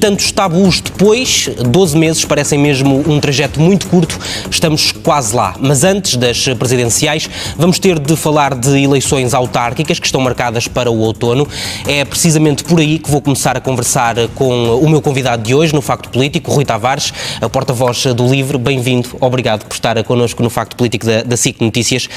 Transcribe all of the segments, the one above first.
Tantos tabus depois, 12 meses parecem mesmo um trajeto muito curto, estamos quase lá. Mas antes das presidenciais, vamos ter de falar de eleições autárquicas que estão marcadas para o outono. É precisamente por aí que vou começar a conversar com o meu convidado de hoje no Facto Político, Rui Tavares, a porta-voz do LIVRE. Bem-vindo, obrigado por estar connosco no Facto Político da SIC Notícias.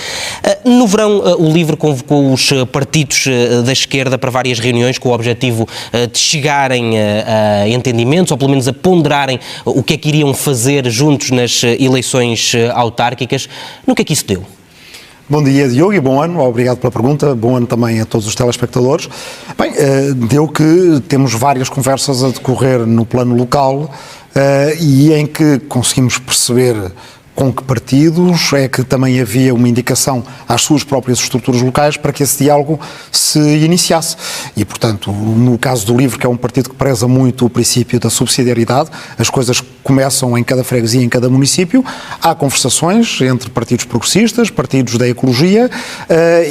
No verão, o LIVRE convocou os partidos da esquerda para várias reuniões com o objetivo de chegarem a entendimentos, ou pelo menos a ponderarem o que é que iriam fazer juntos nas eleições autárquicas. No que é que isso deu? Bom dia, Diogo, e bom ano. Obrigado pela pergunta. Bom ano também a todos os telespectadores. Bem, deu que temos várias conversas a decorrer no plano local e em que conseguimos perceber com que partidos é que também havia uma indicação às suas próprias estruturas locais para que esse diálogo se iniciasse. E, portanto, no caso do LIVRE, que é um partido que preza muito o princípio da subsidiariedade, as coisas começam em cada freguesia, em cada município, há conversações entre partidos progressistas, partidos da ecologia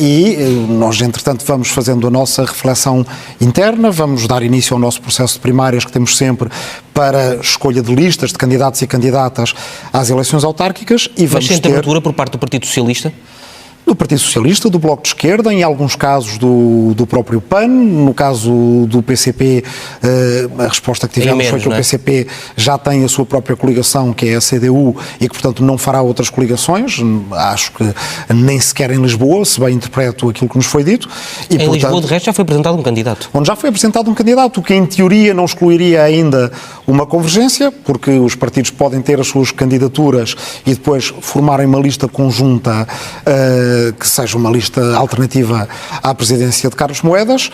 e nós, entretanto, vamos fazendo a nossa reflexão interna, vamos dar início ao nosso processo de primárias que temos sempre para escolha de listas de candidatos e candidatas às eleições autárquicas. E vamos Mas sente abertura por parte do Partido Socialista? Do Partido Socialista, do Bloco de Esquerda, em alguns casos do próprio PAN, no caso do PCP, a resposta que tivemos foi que o PCP já tem a sua própria coligação, que é a CDU, e que, portanto, não fará outras coligações, acho que nem sequer em Lisboa, se bem interpreto aquilo que nos foi dito. E, em Lisboa, de resto, já foi apresentado um candidato. Onde já foi apresentado um candidato, o que em teoria não excluiria ainda uma convergência, porque os partidos podem ter as suas candidaturas e depois formarem uma lista conjunta que seja uma lista alternativa à presidência de Carlos Moedas,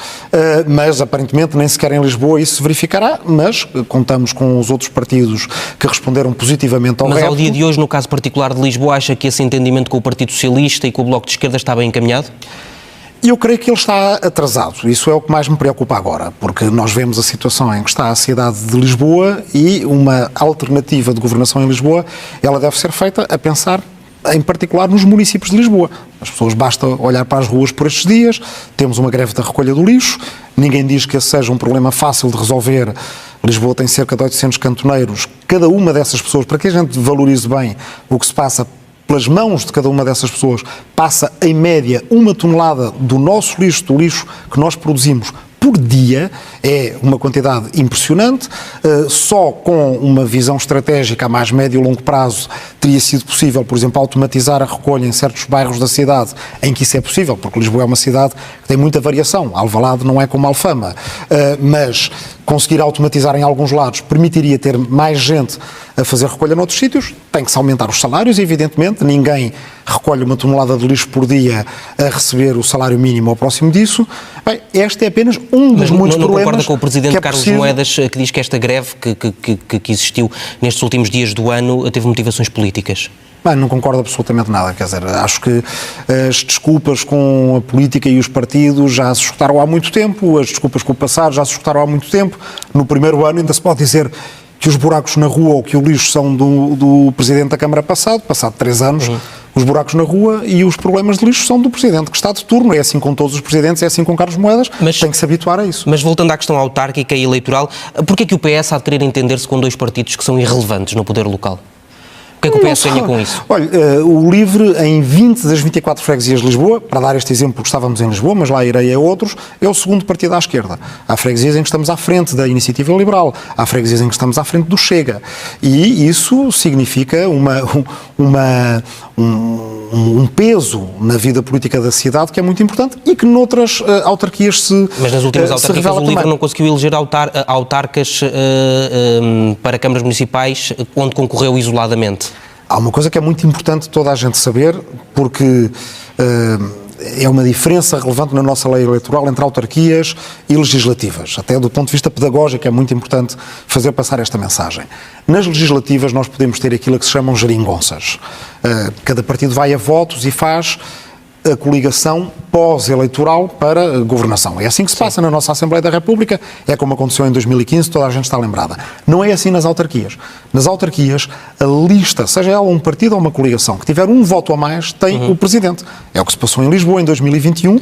mas aparentemente nem sequer em Lisboa isso se verificará, mas contamos com os outros partidos que responderam positivamente ao repto. Mas ao dia de hoje, no caso particular de Lisboa, acha que esse entendimento com o Partido Socialista e com o Bloco de Esquerda está bem encaminhado? Eu creio que ele está atrasado, isso é o que mais me preocupa agora, porque nós vemos a situação em que está a cidade de Lisboa e uma alternativa de governação em Lisboa, ela deve ser feita a pensar em particular nos municípios de Lisboa. As pessoas, basta olhar para as ruas por estes dias, temos uma greve da recolha do lixo, ninguém diz que esse seja um problema fácil de resolver. Lisboa tem cerca de 800 cantoneiros, cada uma dessas pessoas, para que a gente valorize bem o que se passa pelas mãos de cada uma dessas pessoas, passa em média 1 tonelada do nosso lixo, do lixo que nós produzimos por dia, é uma quantidade impressionante. Só com uma visão estratégica a mais médio e longo prazo teria sido possível, por exemplo, automatizar a recolha em certos bairros da cidade em que isso é possível, porque Lisboa é uma cidade que tem muita variação. Alvalade não é como Alfama, mas conseguir automatizar em alguns lados permitiria ter mais gente a fazer recolha noutros sítios. Tem que se aumentar os salários, evidentemente, ninguém recolhe 1 tonelada de lixo por dia a receber o salário mínimo ao próximo disso. Bem, este é apenas um dos muitos problemas. Mas não concorda com o Presidente Carlos Moedas, que diz que esta greve que existiu nestes últimos dias do ano teve motivações políticas? Bem, não concordo absolutamente nada, quer dizer, acho que as desculpas com a política e os partidos já se escutaram há muito tempo, as desculpas com o passado já se escutaram há muito tempo. No primeiro ano ainda se pode dizer que os buracos na rua ou que o lixo são do Presidente da Câmara passado 3 anos, os buracos na rua e os problemas de lixo são do Presidente que está de turno. É assim com todos os Presidentes, é assim com Carlos Moedas, tem que se habituar a isso. Mas voltando à questão autárquica e eleitoral, porquê é que o PS há de querer entender-se com dois partidos que são irrelevantes no poder local? O que é que o PS ganha com isso? Olha, o LIVRE em 20 das 24 freguesias de Lisboa, para dar este exemplo porque estávamos em Lisboa, mas lá irei a outros, é o segundo partido à esquerda. Há freguesias em que estamos à frente da Iniciativa Liberal, há freguesias em que estamos à frente do Chega. E isso significa um peso na vida política da cidade que é muito importante e que noutras autarquias se Mas nas últimas autarquias o LIVRE não conseguiu eleger autarcas para câmaras municipais onde concorreu isoladamente. Há uma coisa que é muito importante toda a gente saber, porque é uma diferença relevante na nossa lei eleitoral entre autarquias e legislativas. Até do ponto de vista pedagógico é muito importante fazer passar esta mensagem. Nas legislativas nós podemos ter aquilo que se chamam geringonças. Cada partido vai a votos e faz a coligação pós-eleitoral para governação. É assim que se passa na nossa Assembleia da República, é como aconteceu em 2015, toda a gente está lembrada. Não é assim nas autarquias. Nas autarquias, a lista, seja ela um partido ou uma coligação, que tiver um voto a mais, tem o Presidente. É o que se passou em Lisboa em 2021.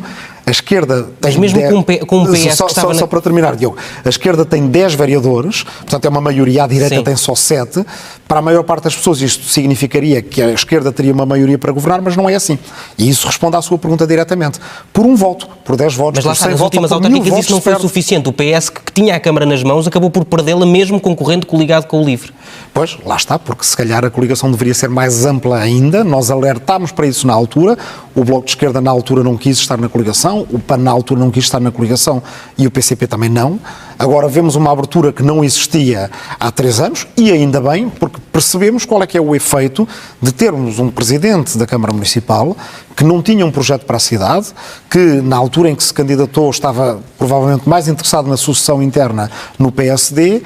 A esquerda tem... Mas mesmo com um PS que estava... Só para terminar, Diogo, a esquerda tem 10 vereadores, portanto é uma maioria, a direita Sim. tem só 7. Para a maior parte das pessoas isto significaria que a esquerda teria uma maioria para governar, mas não é assim. E isso responde à sua pergunta diretamente. Por um voto, por 10 votos, Mas lá por está, 100 nas votos, últimas ou por 1000 autárquicas isso não votos, foi se perde. suficiente. O PS, que tinha a Câmara nas mãos, acabou por perdê-la mesmo concorrendo coligado com o LIVRE. Pois, lá está, porque se calhar a coligação deveria ser mais ampla ainda. Nós alertámos para isso na altura. O Bloco de Esquerda na altura não quis estar na coligação, o PAN na altura não quis estar na coligação e o PCP também não. Agora vemos uma abertura que não existia há 3 anos e ainda bem, porque percebemos qual é que é o efeito de termos um presidente da Câmara Municipal que não tinha um projeto para a cidade, que na altura em que se candidatou estava provavelmente mais interessado na sucessão interna no PSD,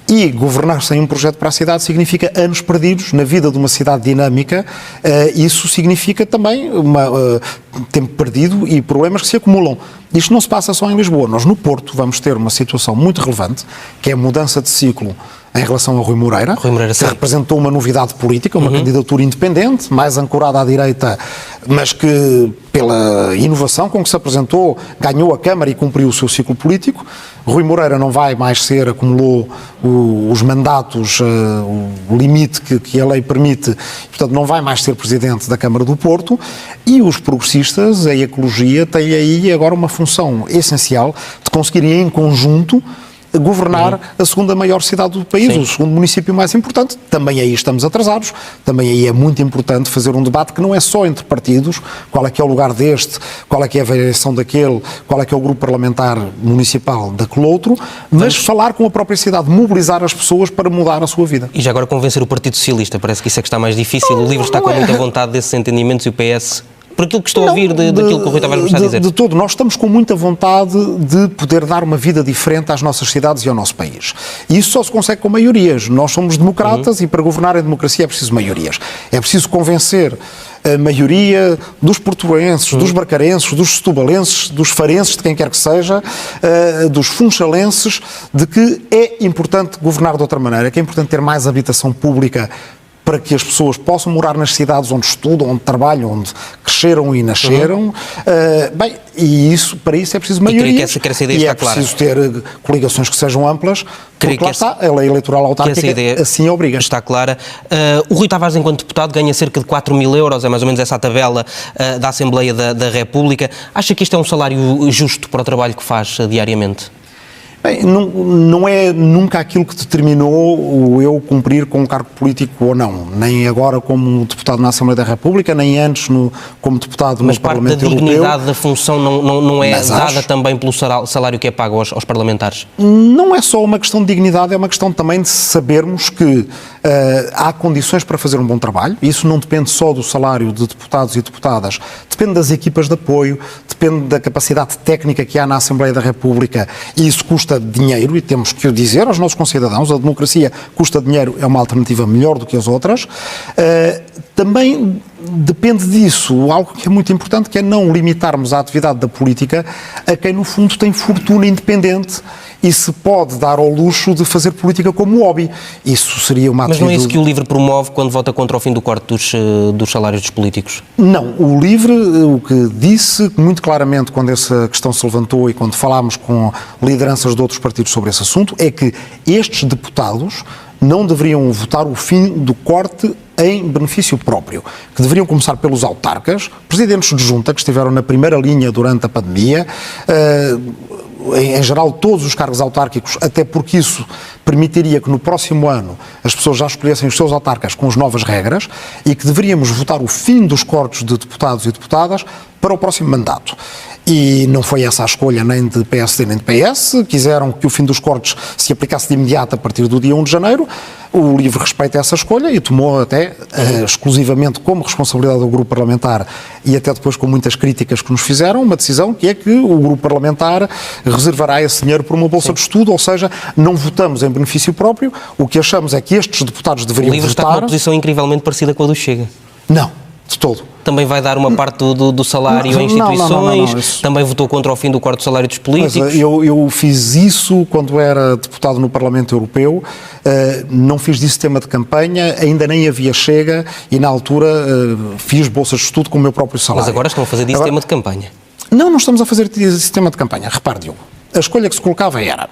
e governar sem um projeto para a cidade significa anos perdidos na vida de uma cidade dinâmica. Isso significa também tempo perdido e problemas que se acumulam. Isto não se passa só em Lisboa. Nós no Porto vamos ter uma situação muito relevante, que é a mudança de ciclo em relação a Rui Moreira, que representou uma novidade política, uma candidatura independente, mais ancorada à direita, mas que, pela inovação com que se apresentou, ganhou a Câmara e cumpriu o seu ciclo político. Rui Moreira não vai mais ser, acumulou os mandatos, o limite que a lei permite, portanto não vai mais ser Presidente da Câmara do Porto, e os progressistas, a ecologia, têm aí agora uma função essencial de conseguirem em conjunto governar a segunda maior cidade do país, o segundo município mais importante. Também aí estamos atrasados, também aí é muito importante fazer um debate que não é só entre partidos, qual é que é o lugar deste, qual é que é a variação daquele, qual é que é o grupo parlamentar municipal daquele outro, mas falar com a própria cidade, mobilizar as pessoas para mudar a sua vida. E já agora convencer o Partido Socialista, parece que isso é que está mais difícil, o LIVRE está com muita vontade desses entendimentos e o PS... Por aquilo que estou a ouvir daquilo que o Rui Tavares me está a dizer. De todo, nós estamos com muita vontade de poder dar uma vida diferente às nossas cidades e ao nosso país. E isso só se consegue com maiorias. Nós somos democratas e para governar em democracia é preciso maiorias. É preciso convencer a maioria dos portuenses, dos barcarenses, dos setubalenses, dos farenses, de quem quer que seja, dos funchalenses, de que é importante governar de outra maneira, que é importante ter mais habitação pública para que as pessoas possam morar nas cidades onde estudam, onde trabalham, onde cresceram e nasceram. Bem, e isso, para isso é preciso maioria. E creio que essa ideia está clara. Preciso ter coligações que sejam amplas, porque lá está, a lei eleitoral autárquica assim obriga. Está clara. O Rui Tavares, enquanto deputado, ganha cerca de 4.000 euros, é mais ou menos essa a tabela da Assembleia da República. Acha que isto é um salário justo para o trabalho que faz diariamente? Bem, não é nunca aquilo que determinou o eu cumprir com um cargo político ou não, nem agora como deputado na Assembleia da República, nem antes como deputado no Parlamento Europeu. Mas parte da dignidade da função não é dada também pelo salário que é pago aos parlamentares? Não é só uma questão de dignidade, é uma questão também de sabermos que há condições para fazer um bom trabalho. Isso não depende só do salário de deputados e deputadas, depende das equipas de apoio, depende da capacidade técnica que há na Assembleia da República, e isso custa dinheiro, e temos que o dizer aos nossos concidadãos. A democracia custa dinheiro, é uma alternativa melhor do que as outras. Também depende disso, algo que é muito importante, que é não limitarmos a atividade da política a quem no fundo tem fortuna independente e se pode dar ao luxo de fazer política como hobby. Isso seria uma atitude... Mas não é isso que o LIVRE promove quando vota contra o fim do corte dos salários dos políticos? Não, o LIVRE o que disse muito claramente quando essa questão se levantou e quando falámos com lideranças de outros partidos sobre esse assunto é que estes deputados não deveriam votar o fim do corte em benefício próprio, que deveriam começar pelos autarcas, presidentes de junta que estiveram na primeira linha durante a pandemia, em geral todos os cargos autárquicos, até porque isso permitiria que no próximo ano as pessoas já escolhessem os seus autarcas com as novas regras, e que deveríamos votar o fim dos cortes de deputados e deputadas para o próximo mandato. E não foi essa a escolha nem de PSD nem de PS, quiseram que o fim dos cortes se aplicasse de imediato a partir do dia 1 de janeiro, o LIVRE respeita essa escolha e tomou até exclusivamente como responsabilidade do grupo parlamentar e até depois com muitas críticas que nos fizeram, uma decisão que é que o grupo parlamentar reservará esse dinheiro por uma bolsa de estudo, ou seja, não votamos em benefício próprio, o que achamos é que estes deputados deveriam votar... O LIVRE está com uma posição incrivelmente parecida com a do Chega. Não, de todo. Também vai dar uma parte do salário a instituições, também votou contra o fim do corte do salário dos políticos. Mas, eu fiz isso quando era deputado no Parlamento Europeu, não fiz disso tema de campanha, ainda nem havia Chega e na altura fiz bolsas de estudo com o meu próprio salário. Mas agora estão a fazer disso tema de campanha. Não estamos a fazer sistema de campanha. Repare, Diogo, a escolha que se colocava era: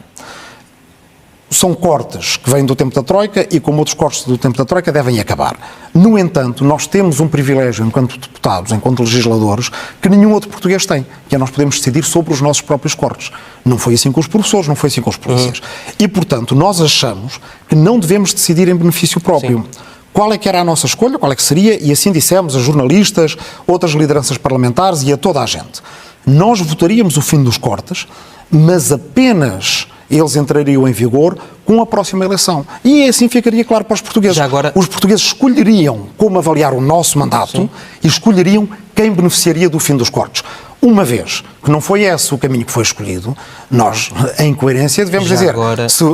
são cortes que vêm do tempo da Troika e, como outros cortes do tempo da Troika, devem acabar. No entanto, nós temos um privilégio enquanto deputados, enquanto legisladores, que nenhum outro português tem, que é nós podemos decidir sobre os nossos próprios cortes. Não foi assim com os professores, não foi assim com os polícias. E, portanto, nós achamos que não devemos decidir em benefício próprio. Sim. Qual é que era a nossa escolha, qual é que seria, e assim dissemos a jornalistas, outras lideranças parlamentares e a toda a gente. Nós votaríamos o fim dos cortes, mas apenas eles entrariam em vigor com a próxima eleição. E assim ficaria claro para os portugueses. Agora... Os portugueses escolheriam como avaliar o nosso mandato. Sim. E escolheriam quem beneficiaria do fim dos cortes. Uma vez que não foi esse o caminho que foi escolhido, nós, em coerência, devemos dizer... Se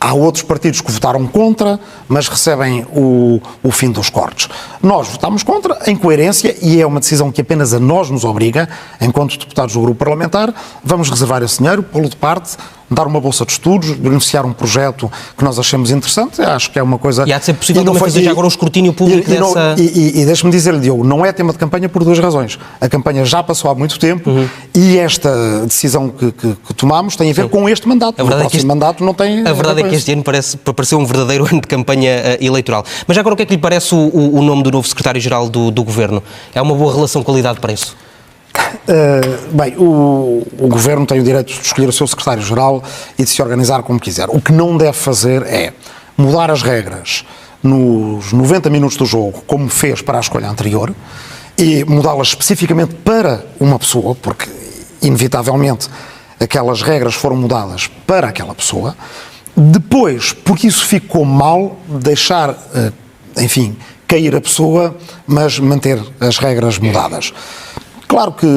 há outros partidos que votaram contra, mas recebem o fim dos cortes. Nós votámos contra, em coerência, e é uma decisão que apenas a nós nos obriga, enquanto deputados do grupo parlamentar, vamos reservar esse dinheiro, pô-lo de parte, dar uma bolsa de estudos, beneficiar um projeto que nós achamos interessante. Acho que é uma coisa... E há de ser possível também fazer já agora um escrutínio público dessa... E deixe-me dizer-lhe, Diogo, não é tema de campanha por duas razões. A campanha já passou há muito tempo e esta decisão que tomamos tem a ver com este mandato. O próximo mandato não tem... A verdade é que este ano pareceu um verdadeiro ano de campanha eleitoral. Mas já agora, o que é que lhe parece o nome do novo secretário-geral do Governo? É uma boa relação qualidade-preço? Bem, o Governo tem o direito de escolher o seu secretário-geral e de se organizar como quiser. O que não deve fazer é mudar as regras nos 90 minutos do jogo, como fez para a escolha anterior, e mudá-las especificamente para uma pessoa, porque, inevitavelmente, aquelas regras foram mudadas para aquela pessoa. Depois, porque isso ficou mal, deixar, enfim, cair a pessoa, mas manter as regras mudadas. Claro que,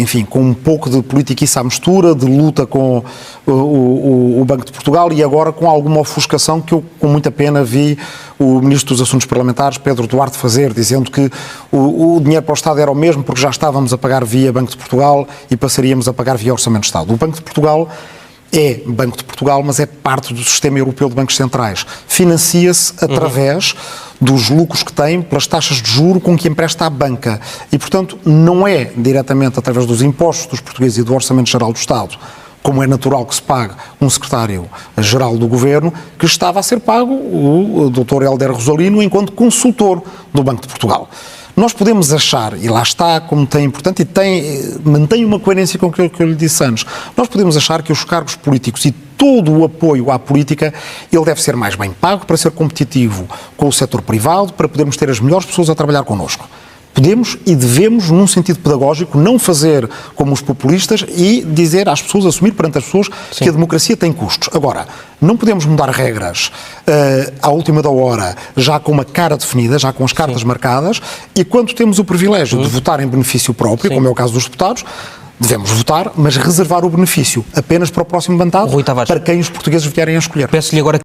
enfim, com um pouco de politiquice à mistura, de luta com o Banco de Portugal e agora com alguma ofuscação que eu, com muita pena, vi o Ministro dos Assuntos Parlamentares, Pedro Duarte, fazer, dizendo que o dinheiro para o Estado era o mesmo porque já estávamos a pagar via Banco de Portugal e passaríamos a pagar via Orçamento de Estado. O Banco de Portugal é Banco de Portugal, mas é parte do Sistema Europeu de Bancos Centrais. Financia-se através dos lucros que tem pelas taxas de juro com que empresta à banca. E, portanto, não é diretamente através dos impostos dos portugueses e do Orçamento Geral do Estado, como é natural que se pague um secretário-geral do Governo, que estava a ser pago o Dr. Hélder Rosalino enquanto consultor do Banco de Portugal. Nós podemos achar, e lá está como tem importante, e mantém uma coerência com aquilo que eu lhe disse antes, nós podemos achar que os cargos políticos e todo o apoio à política, ele deve ser mais bem pago para ser competitivo com o setor privado, para podermos ter as melhores pessoas a trabalhar connosco. Podemos e devemos, num sentido pedagógico, não fazer como os populistas e dizer às pessoas, assumir perante as pessoas Sim. que a democracia tem custos. Agora, não podemos mudar regras à última da hora, já com uma cara definida, já com as cartas Sim. marcadas, e quando temos o privilégio de votar em benefício próprio, como é o caso dos deputados, devemos votar, mas reservar o benefício apenas para o próximo mandato, para quem os portugueses vierem a escolher. Peço-lhe agora